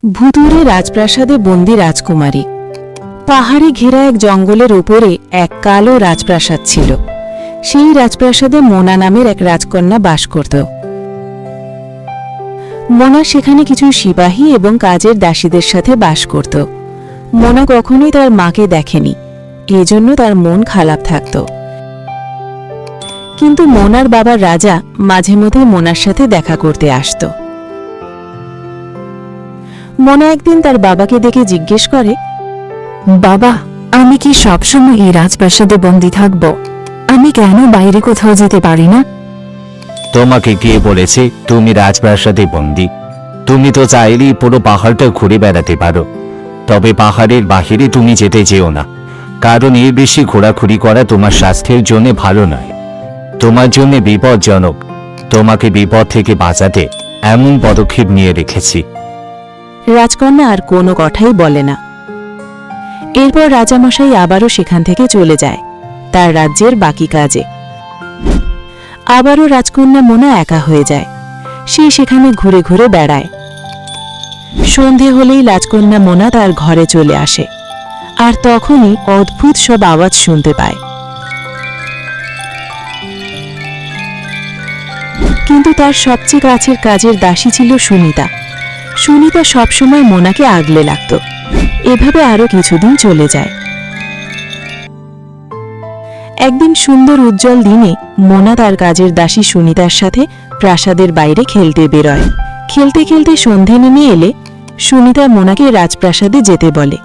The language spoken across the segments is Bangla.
ভুতুড়ে রাজপ্রাসাদে বন্দি রাজকুমারী। পাহাড়ে ঘেরা এক জঙ্গলের উপরে এক কালো রাজপ্রাসাদ ছিল। সেই রাজপ্রাসাদে মোনা নামের এক রাজকন্যা বাস করত। মোনা সেখানে কিছু সিপাহী এবং কাজের দাসীদের সাথে বাস করত। মোনা কখনোই তার মাকে দেখেনি, এজন্য তার মন খারাপ থাকত। কিন্তু মোনার বাবা রাজা মাঝে মধ্যে মোনার সাথে দেখা করতে আসত। মোনা একদিন তার বাবাকে দেখে জিজ্ঞেস করে, বাবা, আমি কি সবসময় এই রাজপ্রাসাদে বন্দী থাকব? আমি কেন বাইরে কোথাও যেতে পারি না? তোমাকে কে বলেছে তুমি রাজপ্রাসাদে বন্দী? তুমি তো চাইলেই পুরো পাহাড়টা ঘুরে বেড়াতে পারো। তবে পাহাড়ের বাহিরে তুমি যেতে যেও না, কারণ এর বেশি ঘোরাঘুরি করা তোমার স্বাস্থ্যের জন্য ভালো নয়। তোমার জন্য বিপজ্জনক। তোমাকে বিপদ থেকে বাঁচাতে এমন পদক্ষেপ নিয়ে রেখেছি। রাজকন্যা আর কোনো কথাই বলে না। এরপর রাজামশাই আবারও সেখান থেকে চলে যায় তার রাজ্যের বাকি কাজে। আবারও রাজকন্যা মোনা একা হয়ে যায়। সে সেখানে ঘুরে ঘুরে বেড়ায়। সন্ধে হলেই রাজকন্যা মোনা তার ঘরে চলে আসে, আর তখনই অদ্ভুত সব আওয়াজ শুনতে পায়। কিন্তু তার সবচেয়ে কাছের কাজের দাসী ছিল সুনিতা। সুনিতা সবসময় মোনাকে আগলে লাগত। এভাবে আরো কিছুদিন চলে যায়। একদিন সুন্দর উজ্জ্বল দিনে মোনা তার কাজের দাসী সুনিতার সাথে প্রাসাদের বাইরে খেলতে বেরোয়। খেলতে খেলতে সন্ধে নেমে এলে সুনিতা মোনাকে রাজপ্রাসাদে যেতে বলে।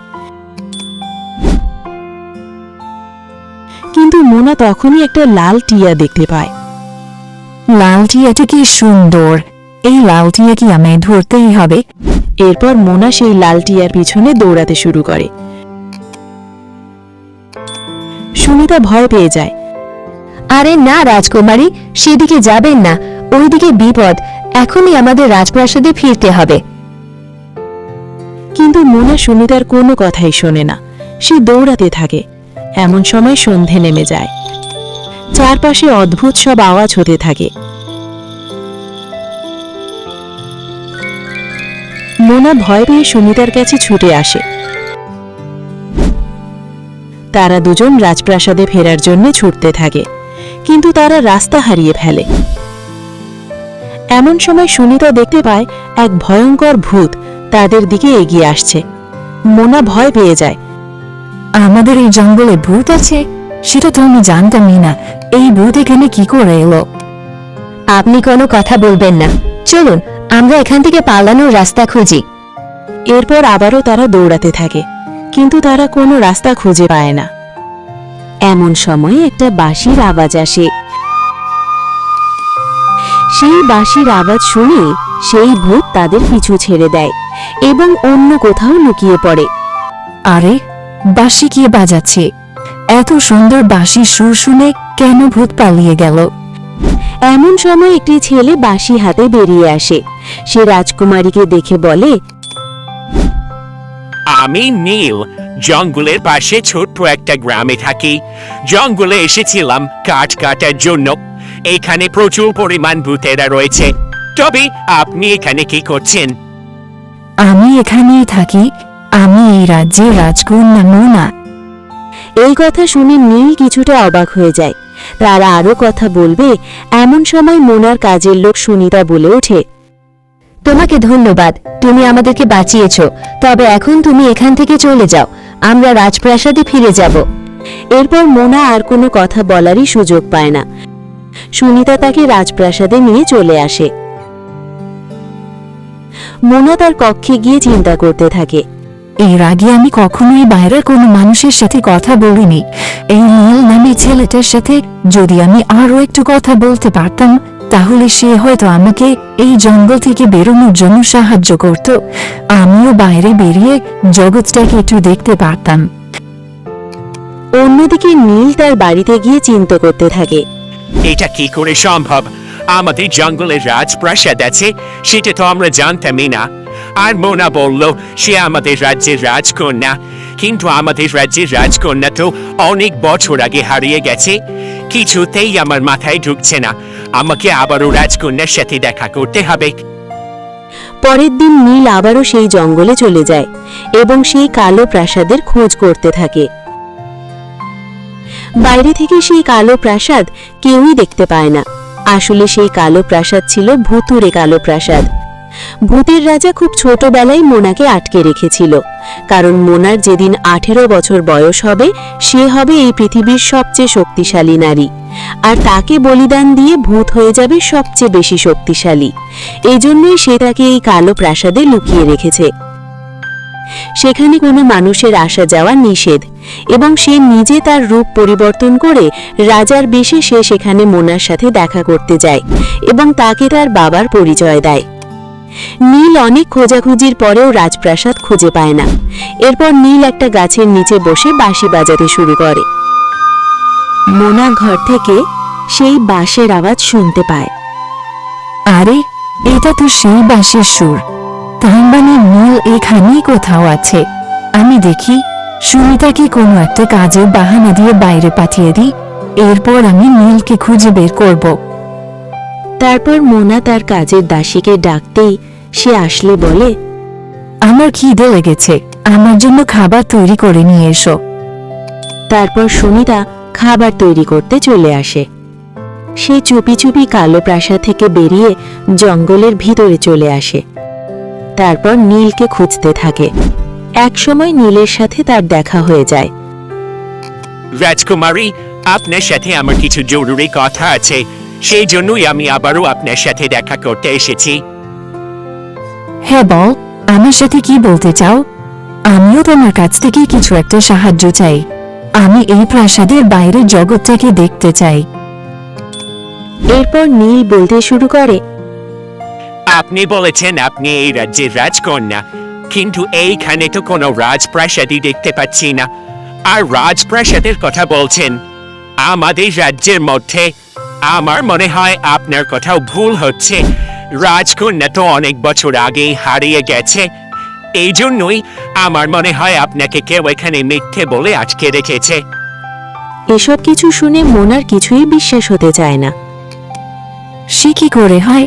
কিন্তু মোনা তখনই একটা লাল টিয়া দেখতে পায়। লাল টিয়াটা কি সুন্দর! এই লাল টিয়া কি আমায় ধরতেই হবে? এরপর মোনা সেই লাল টিয়ার পিছনে দৌড়াতে শুরু করে। সুনিতা ভয় পেয়ে যায়। আরে না রাজকুমারী, সেদিকে যাবেন না, ওইদিকে বিপদ। এখনই আমাদের রাজপ্রাসাদে ফিরতে হবে। কিন্তু মোনা সুনিতার কোনো কথাই শোনে না। সে দৌড়াতে থাকে। এমন সময় সন্ধে নেমে যায়। চারপাশে অদ্ভুত সব আওয়াজ হতে থাকে। মোনা ভয় পেয়ে সুনিতার কাছে ছুটে আসে। তারা দুজন রাজপ্রাসাদে ফেরার জন্য ছুটতে থাকে, কিন্তু তারা রাস্তা হারিয়ে ফেলে। এমন সময় সুনিতা দেখতে পায় এক ভয়ঙ্কর ভূত তাদের দিকে এগিয়ে আসছে। মোনা ভয় পেয়ে যায়। আমাদের এই জঙ্গলে ভূত আছে? সেটা তো আমি জানতামই না। এই ভূত এখানে কি করে এলো? আপনি কোনো কথা বলবেন না, চলুন আমরা এখান থেকে পালানোর রাস্তা খুঁজি। এরপর আবারও তারা দৌড়াতে থাকে, কিন্তু তারা কোনো রাস্তা খুঁজে পায় না। এমন সময় একটা বাঁশির আওয়াজ আসে। সেই বাঁশির আওয়াজ শুনে সেই ভূত তাদের পিছু ছেড়ে দেয় এবং অন্য কোথাও লুকিয়ে পড়ে। আরে, বাঁশি কে বাজাচ্ছে? এত সুন্দর বাঁশির সুর শুনে কেন ভূত পালিয়ে গেল? এমন সময় একটি ছেলে বাঁশি হাতে বেরিয়ে আসে। সে রাজকুমারীকে দেখে বলে, আমি নীল, জঙ্গলের পাশে ছোট্ট একটা গ্রামে থাকি। জঙ্গলে এসেছিলাম কাঠ কাটার জন্য। এখানে প্রচুর পরিমাণ ভূতেরা রয়েছে। তবে আপনি এখানে কি করছেন? আমি এখানেই থাকি। আমি এই রাজ্যের রাজকন্যা মোনা। এই কথা শুনে নীল কিছুটা অবাক হয়ে যায়। তারা আরো কথা বলবে, এমন সময় মোনার কাজের লোক সুনিতা বলে ওঠে, তোমাকে ধন্যবাদ, তুমি আমাদেরকে বাঁচিয়েছ। তবে এখন তুমি এখান থেকে চলে যাও, আমরা রাজপ্রাসাদে ফিরে যাব। এরপর মোনা আর কোনো কথা বলারই সুযোগ পায় না। সুনিতা তাকে রাজপ্রাসাদে নিয়ে চলে আসে। মোনা তার কক্ষে গিয়ে চিন্তা করতে থাকে। এর আগে আমি কখনোই বাইরের কোনো মানুষের সাথে কথা বলিনি। এই নীল নামে ছেলেটার সাথে যদি আমি আরো একটু কথা বলতে পারতাম, তাহলে সে হয়তো আমাকে এই জঙ্গল থেকে বেরোনোর জন্য সাহায্য করত। আমিও বাইরে বেরিয়ে জগৎটাকে একটু দেখতে পারতাম। অন্যদিকে নীল তার বাড়িতে গিয়ে চিন্তা করতে থাকে। এটা কি করে সম্ভব? আমাদের জঙ্গলে রাজপ্রাসাদ আছে, সেটা তো আমরা জানতামই না। আর মোনা বলল সে আমাদের রাজ্যের রাজকন্যা, কিন্তু আমাদের রাজ্যের রাজকন্যা তো অনেক বছর আগে হারিয়ে গেছে। কিছুতেই আমার মাথায় ঢুকছে না। আমাকে আবারও রাজকন্যার সাথে দেখা করতে হবে। পরের দিন নীল আবারও সেই জঙ্গলে চলে যায় এবং সেই কালো প্রাসাদের খোঁজ করতে থাকে। বাইরে থেকে সেই কালো প্রাসাদ কেউই দেখতে পায় না। আসলে সেই কালো প্রাসাদ ছিল ভুতুড়ে কালো প্রাসাদ। ভূতের রাজা খুব ছোটবেলায় মোনাকে আটকে রেখেছিল, কারণ মোনার যেদিন 18 বছর বয়স হবে সে হবে এই পৃথিবীর সবচেয়ে শক্তিশালী নারী, আর তাকে বলিদান দিয়ে ভূত হয়ে যাবে সবচেয়ে বেশি শক্তিশালী। এজন্যই সে তাকে এই কালো প্রাসাদে লুকিয়ে রেখেছে। সেখানে কোনো মানুষের আসা যাওয়া নিষেধ, এবং সে নিজে তার রূপ পরিবর্তন করে রাজার বেশে সে সেখানে মোনার সাথে দেখা করতে যায় এবং তাকে তার বাবার পরিচয় দেয়। নীল অনেক খোঁজাখুঁজির পরেও রাজপ্রাসাদ খুঁজে পায় না। এরপর নীল একটা গাছের নিচে বসে বাঁশি বাজাতে শুরু করে। মোনা ঘর থেকে সেই বাঁশের আওয়াজ শুনতে পায়। আরে, এটা তো সেই বাঁশির সুর। তার মানে নীল এখানেই কোথাও আছে। আমি দেখি সুমিতাকে কোনো একটা কাজের বাহানা দিয়ে বাইরে পাঠিয়ে দিই, এরপর আমি নীলকে খুঁজে বের করব। তারপর মোনা তার কাজের দাসীকে ডাকতেই সে আসলে বলে, আমার খিদে লেগেছে, আমার জন্য খাবার তৈরি করে নিয়ে এসো। তারপর সুমিতা খাবার তৈরি করতে চলে আসে। সে চুপি চুপি কালো প্রাসাদ থেকে বেরিয়ে জঙ্গলের ভিতরে চলে আসে। তারপর নীলকে খুঁজতে থাকে। একসময় নীলের সাথে তার দেখা হয়ে যায়। রাজকুমারী, আপনার সাথে আমার কিছু জরুরি কথা আছে, সেই জন্যই আমি আবারও আপনার সাথে দেখা করতে এসেছি। হ্যাঁ বল, আমার সাথে কি বলতে চাও? আমিও তোমার কাছ থেকে কিছু একটা সাহায্য চাই। আমি এই প্রাসাদের বাইরের জগৎটাকে দেখতে চাই। এরপর নীল বলতে শুরু করে, আপনি বলেছেন আপনি এই রাজ্যের রাজকন্যা, কিন্তু এইখানে তো কোনো রাজপ্রাসাদই দেখতে পাচ্ছি না। আর রাজপ্রাসাদের কথা বলছেন আমাদের রাজ্যের মধ্যে। আমার মনে হয় আপনার কোথাও ভুল হচ্ছে। রাজকন্যা তো অনেক বছর আগেই হারিয়ে গেছে। এই জন্যই আমার মনে হয় আপনাকে কেউ এখানে মিথ্যে বলে আটকে রেখেছে। এসব কিছু শুনে মোনার কিছুই বিশ্বাস হতে চায় না। সে কি করে হয়?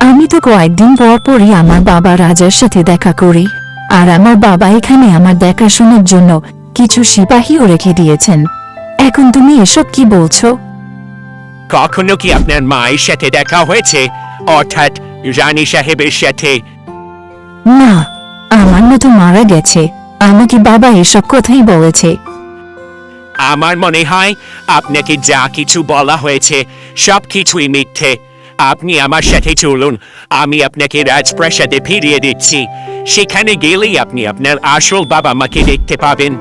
আমি তো কয়েকদিন পর পরই আমার বাবা রাজার সাথে দেখা করি, আর আমার বাবা এখানে আমার দেখাশোনার জন্য কিছু সিপাহীও রেখে দিয়েছেন। এখন তুমি এসব কি বলছো? কখনো কি আপনার মায়ের সাথে দেখা হয়েছে, অর্থাৎ রানী সাহেবের সাথে? না, আমার মা তো মারা গেছে। আমাকে বাবা এসব কথাই বলেছে। আমার মনে হয় আপনাকে যা কিছু বলা হয়েছে সব কিছুই মিথ্যে। আপনি আমার সাথে চলুন, আমি আপনাকে রাজপ্রাসাদে ফিরিয়ে দিচ্ছি। সেখানে গেলেই আপনি আপনার আসল বাবা মাকে দেখতে পাবেন।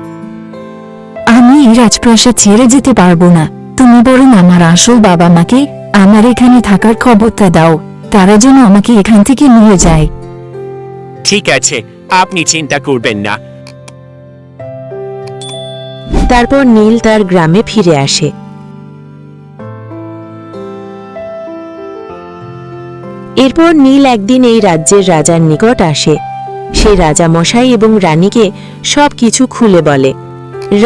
আমি এই রাজপ্রাসাদ ছেড়ে যেতে পারবো না। তুমি বরং আমার আসল বাবা মাকে আমার এখানে থাকার খবরটা দাও, তারা যেন আমাকে এখান থেকে নিয়ে যায়। ঠিক আছে, আপনি চিন্তা করবেন না। তারপর নীল তার গ্রামে ফিরে আসে। এরপর নীল একদিন এই রাজ্যের রাজার নিকট আসে। সে রাজা মশাই এবং রানীকে সবকিছু খুলে বলে।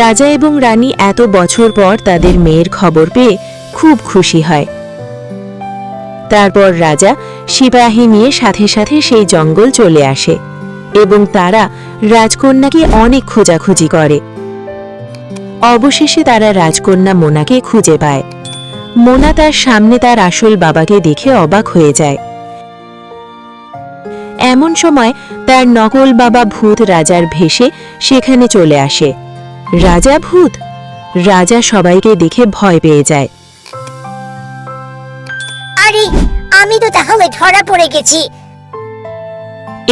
রাজা এবং রানী এত বছর পর তাদের মেয়ের খবর পেয়ে খুব খুশি হয়। তারপর রাজা সিপাহী নিয়ে সাথে সাথে সেই জঙ্গল চলে আসে এবং তারা রাজকন্যাকে অনেক খোঁজাখুঁজি করে। অবশেষে তারা রাজকন্যা মোনাকে খুঁজে পায়। মোনা তার সামনে তার আসল বাবাকে দেখে অবাক হয়ে যায়। এমন সময় তার নকল বাবা ভূত রাজার ভেষে সেখানে চলে আসে। রাজা ভূত? রাজা সবাইকে দেখে ভয় পেয়ে যায়। আরে, আমি তো তাহলে ধরা পড়ে গেছি।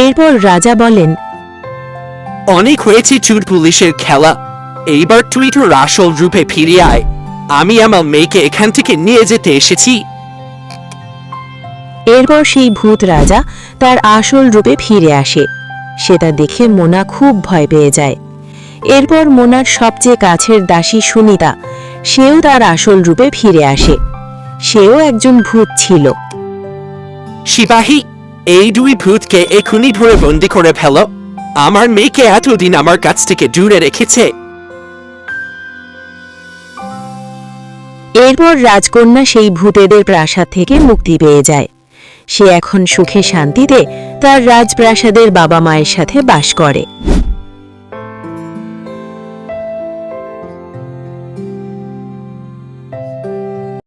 এরপর রাজা বলেন, অনেক হয়েছে চুর পুলিশের খেলা, এইবার তুই তোর আসল রূপে ফিরে আয়। আমি আমার মেয়েকে এখান থেকে নিয়ে যেতে এসেছি। এরপর সেই ভূত রাজা তার আসল রূপে ফিরে আসে। সেটা দেখে মোনা খুব ভয় পেয়ে যায়। এরপর মোনার সবচেয়ে কাছের দাসী সুনিতা, সেও তার আসল রূপে ফিরে আসে। সেও একজন ভূত ছিল। সিপাহী, এই দুই ভূতকে এখনই ধরে বন্দি করে ফেলো। আমার মেয়েকে এতদিন আমার কাছ থেকে দূরে রেখেছে। এরপর রাজকন্যা সেই ভূতেদের প্রাসাদ থেকে মুক্তি পেয়ে যায়। সে এখন সুখে শান্তিতে তার রাজপ্রাসাদের বাবা মায়ের সাথে বাস করে।